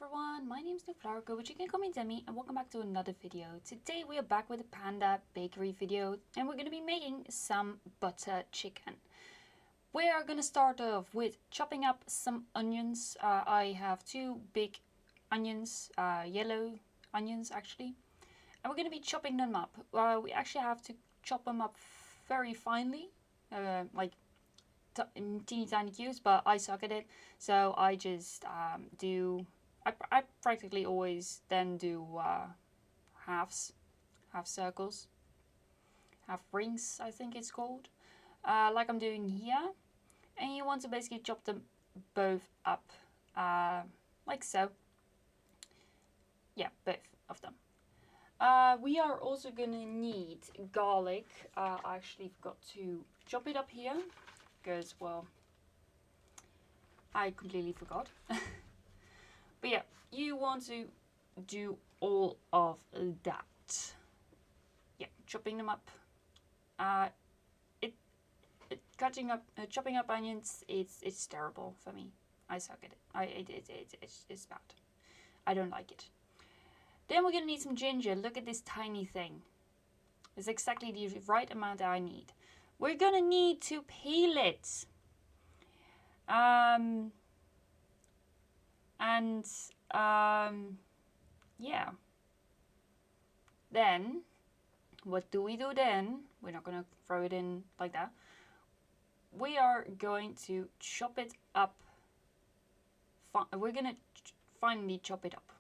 everyone, my name is NewFlowerGirl, but you can call me Demi, and welcome back to another video. Today we are back with a Panda bakery video, and we're going to be making some butter chicken. We are going to start off with chopping up some onions. I have two big onions, yellow onions actually, and we're going to be chopping them up. We actually have to chop them up very finely, like teeny tiny cubes, but I suck at it, so I just I practically always then do halves, half circles, half rings I think it's called, like I'm doing here. And you want to basically chop them both up, like so. Yeah, both of them. We are also gonna need garlic. I actually forgot to chop it up here because, well, I completely forgot. But yeah, you want to do all of that. Yeah, chopping them up. Chopping up onions, it's terrible for me. I suck at it. It's bad. I don't like it. Then we're gonna need some ginger. Look at this tiny thing. It's exactly the right amount that I need. We're gonna need to peel it. Yeah. Then, what do we do then? We're not gonna throw it in like that. We are going to chop it up. We're gonna finally chop it up.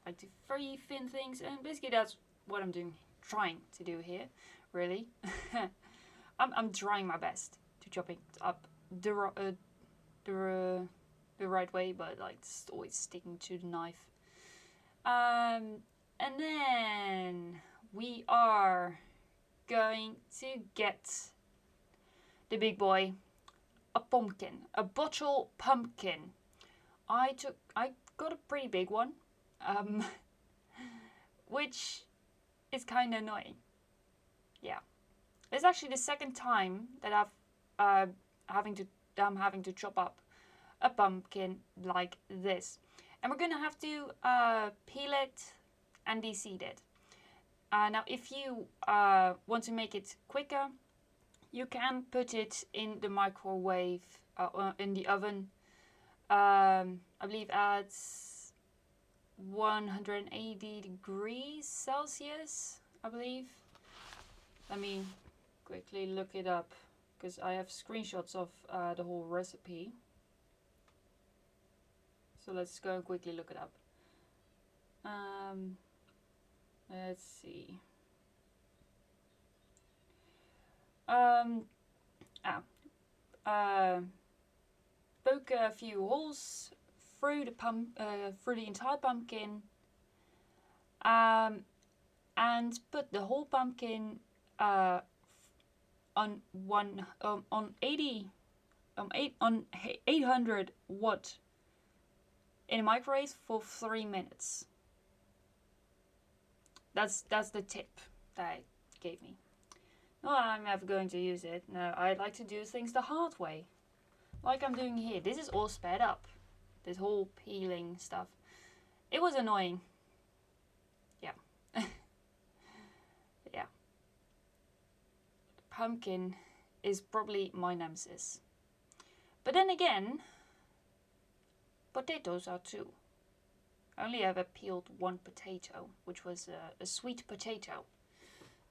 Like the very thin things, and basically that's what I'm trying to do here, really. I'm trying my best to chop it up the right way, but like it's always sticking to the knife. And then we are going to get the big boy, a pumpkin, a bottle pumpkin. I got a pretty big one, which is kind of annoying. Yeah, it's actually the second time that I'm having to chop up a pumpkin like this, and we're gonna have to peel it and de-seed it. Now, if you want to make it quicker, you can put it in the microwave, in the oven. I believe at 180 degrees Celsius, I believe. Let me quickly look it up because I have screenshots of the whole recipe. So let's go and quickly look it up. Let's see. Poke a few holes through the entire pumpkin, and put the whole pumpkin on 800 watt in a microwave for 3 minutes. That's the tip that it gave me. No, I'm never going to use it. No, I like to do things the hard way, like I'm doing here. This is all sped up. This whole peeling stuff. It was annoying. Yeah. Yeah. Pumpkin is probably my nemesis. But then again, potatoes are too. I only ever peeled one potato, which was a sweet potato.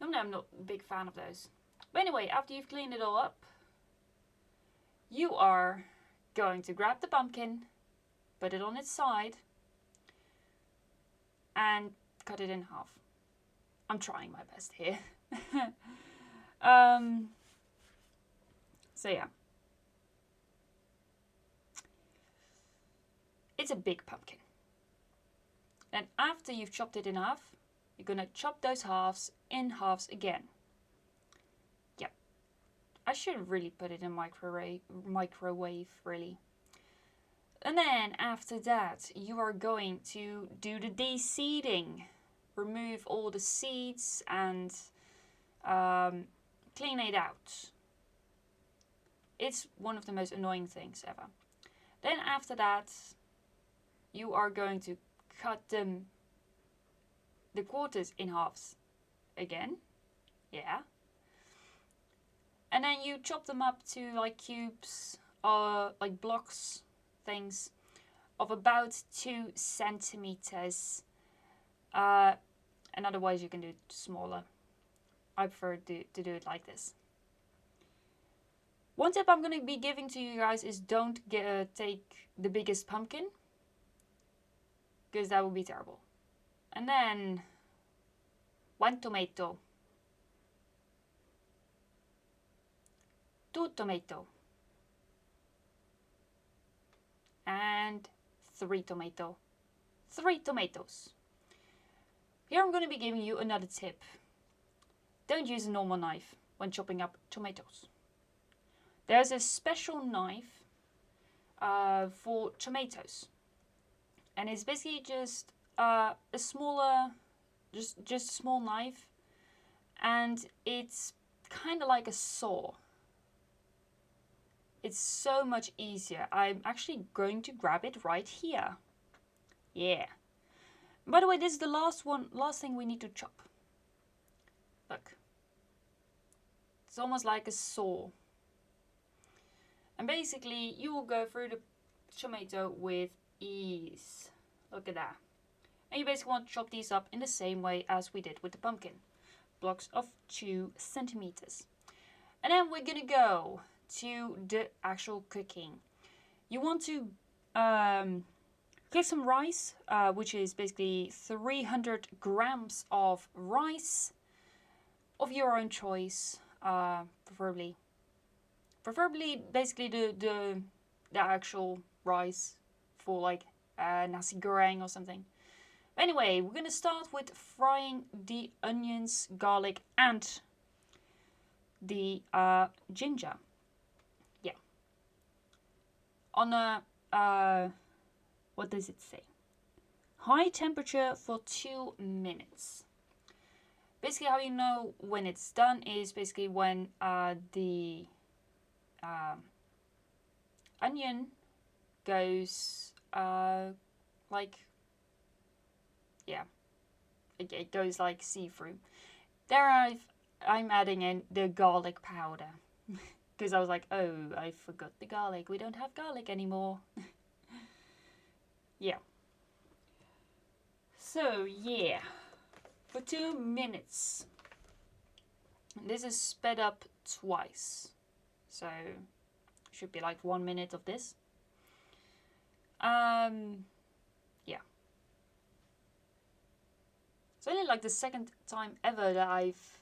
Normally I'm not a big fan of those. But anyway, after you've cleaned it all up, you are going to grab the pumpkin, put it on its side, and cut it in half. I'm trying my best here. So yeah. It's a big pumpkin. And after you've chopped it in half, you're gonna chop those halves in halves again. Yep. I should really put it in microwave really. And then after that, you are going to do the de-seeding. Remove all the seeds and clean it out. It's one of the most annoying things ever. Then after that, you are going to cut them, the quarters, in halves again. Yeah. And then you chop them up to like cubes, like blocks, things of about 2 centimeters. And otherwise you can do it smaller. I prefer to do it like this. One tip I'm going to be giving to you guys is don't take the biggest pumpkin, because that would be terrible. And then 1 tomato, 2 tomato, and 3 tomato, 3 tomatoes. Here I'm going to be giving you another tip. Don't use a normal knife when chopping up tomatoes. There's a special knife for tomatoes, and it's basically just a smaller, just a small knife, and it's kind of like a saw. It's so much easier. I'm actually going to grab it right here. Yeah. By the way, this is the last thing we need to chop. Look. It's almost like a saw. And basically, you will go through the tomato with ease. Look at that. And you basically want to chop these up in the same way as we did with the pumpkin. Blocks of 2 centimeters. And then we're going to go to the actual cooking. You want to cook some rice, which is basically 300 grams of rice of your own choice, preferably basically the actual rice for like nasi goreng or something. Anyway, we're gonna start with frying the onions, garlic, and the ginger. Yeah. On a what does it say? High temperature for 2 minutes. Basically, how you know when it's done is basically when the onion goes like, yeah, it goes like see-through. There I'm adding in the garlic powder because I was like, oh, I forgot the garlic. We don't have garlic anymore. Yeah. So yeah, for 2 minutes. This is sped up twice, so should be like 1 minute of this. Yeah. It's only like the second time ever that I've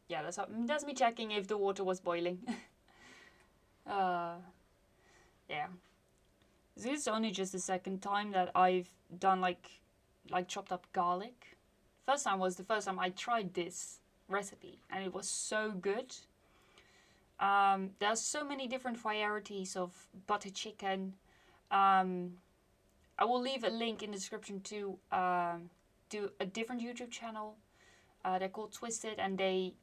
yeah, that's me checking if the water was boiling. Yeah. This is only just the second time that I've done like chopped up garlic. First time was the first time I tried this recipe, and it was so good. There's so many different varieties of butter chicken. I will leave a link in the description to a different YouTube channel. They're called Twisted, and they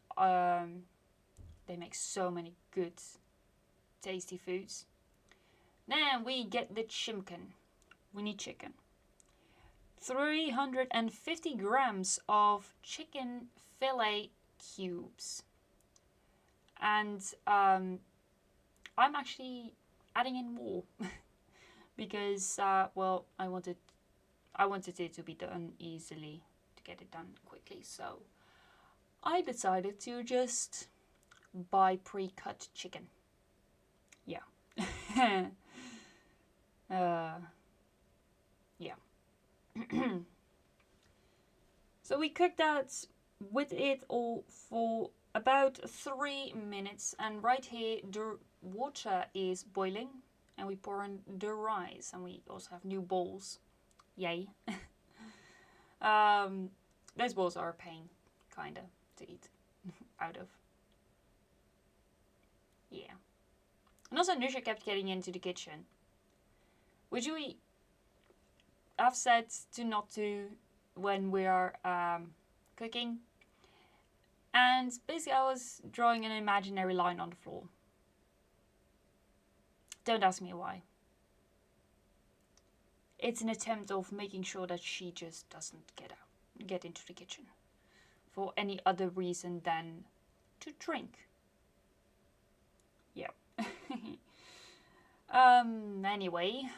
make so many good, tasty foods. Then we get the chicken. We need chicken. 350 grams of chicken fillet cubes. And I'm actually adding in more because well, I wanted it to be done easily, to get it done quickly. So I decided to just buy pre-cut chicken. Yeah. Yeah. So we cooked that with it all for about 3 minutes, and right here the water is boiling, and we pour in the rice, and we also have new bowls. Yay. Those bowls are a pain, kinda, to eat out of. Yeah. And also Nusha kept getting into the kitchen, which we have said to not do when we are cooking. And basically I was drawing an imaginary line on the floor. Don't ask me why. It's an attempt of making sure that she just doesn't get into the kitchen for any other reason than to drink. Yeah. Anyway,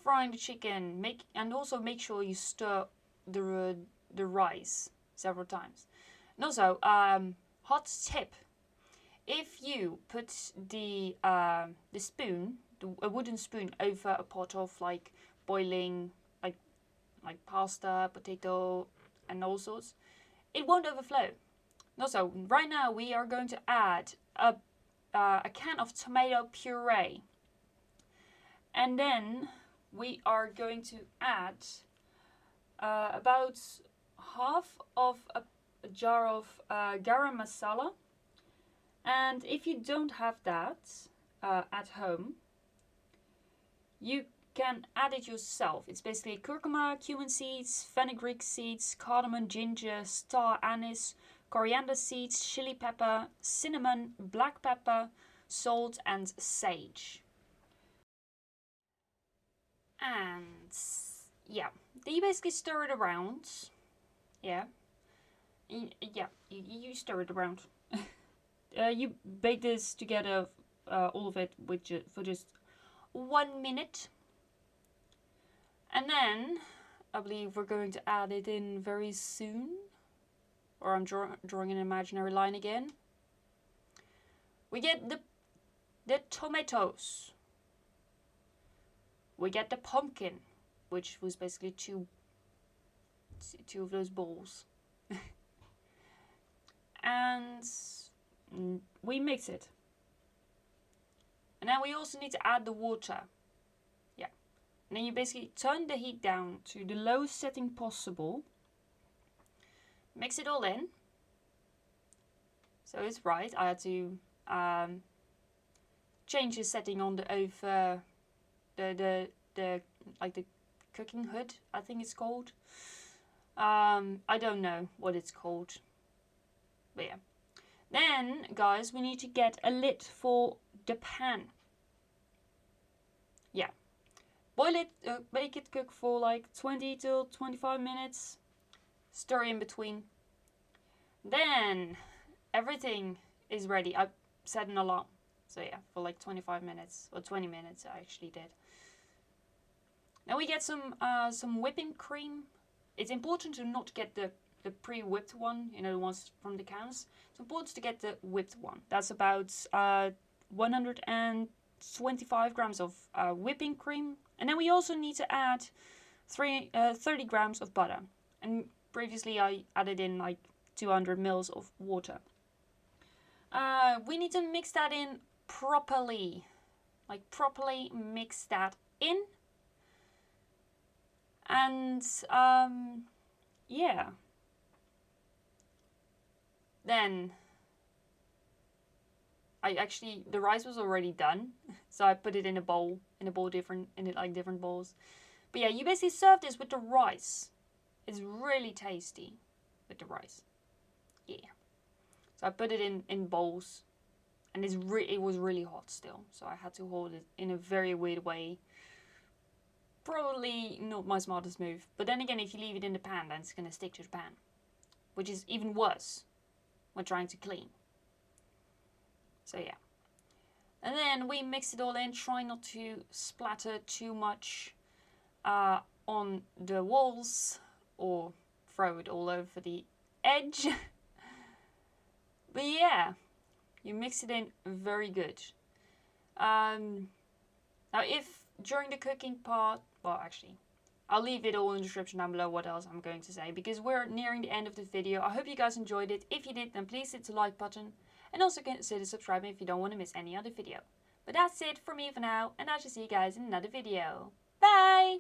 frying the chicken, also make sure you stir the rice several times. And also, hot tip: if you put the spoon, a wooden spoon, over a pot of like boiling like pasta, potato, and all sorts, it won't overflow. And also, right now we are going to add a can of tomato puree, and then we are going to add about half of a jar of Garam Masala. And if you don't have that at home, you can add it yourself. It's basically kurkuma, cumin seeds, fenegriek seeds, cardamom, ginger, star anise, coriander seeds, chili pepper, cinnamon, black pepper, salt, and sage. And yeah, then you basically stir it around. Yeah, you stir it around. You bake this together, all of it, for just 1 minute. And then, I believe we're going to add it in very soon. Or I'm drawing an imaginary line again. We get the tomatoes. We get the pumpkin, which was basically two of those balls. And we mix it. And then we also need to add the water. Yeah. And then you basically turn the heat down to the lowest setting possible. Mix it all in. So it's right. I had to change the setting on the over the cooking hood, I think it's called. I don't know what it's called. But yeah. Then, guys, we need to get a lid for the pan. Yeah. Boil it, make it cook for like 20 till 25 minutes. Stir in between. Then, everything is ready. I set an alarm. So yeah, for like 25 minutes, or 20 minutes I actually did. Now we get some whipping cream. It's important to not get the pre-whipped one, you know, the ones from the cans. It's important to get the whipped one. That's about 125 grams of whipping cream. And then we also need to add 30 grams of butter. And previously I added in like 200 mils of water. We need to mix that in properly. Like properly mix that in. And yeah. Then the rice was already done, so I put it in a bowl, different bowls. But yeah, you basically serve this with the rice. It's really tasty with the rice. Yeah. So I put it in bowls, and it was really hot still, so I had to hold it in a very weird way. Probably not my smartest move. But then again, if you leave it in the pan, then it's gonna stick to the pan, which is even worse when trying to clean. So yeah. And then we mix it all in, try not to splatter too much on the walls or throw it all over the edge. But yeah, you mix it in very good. Now if during the cooking part, well actually, I'll leave it all in the description down below what else I'm going to say, because we're nearing the end of the video. I hope you guys enjoyed it. If you did, then please hit the like button. And also consider subscribing if you don't want to miss any other video. But that's it for me for now, and I shall see you guys in another video. Bye!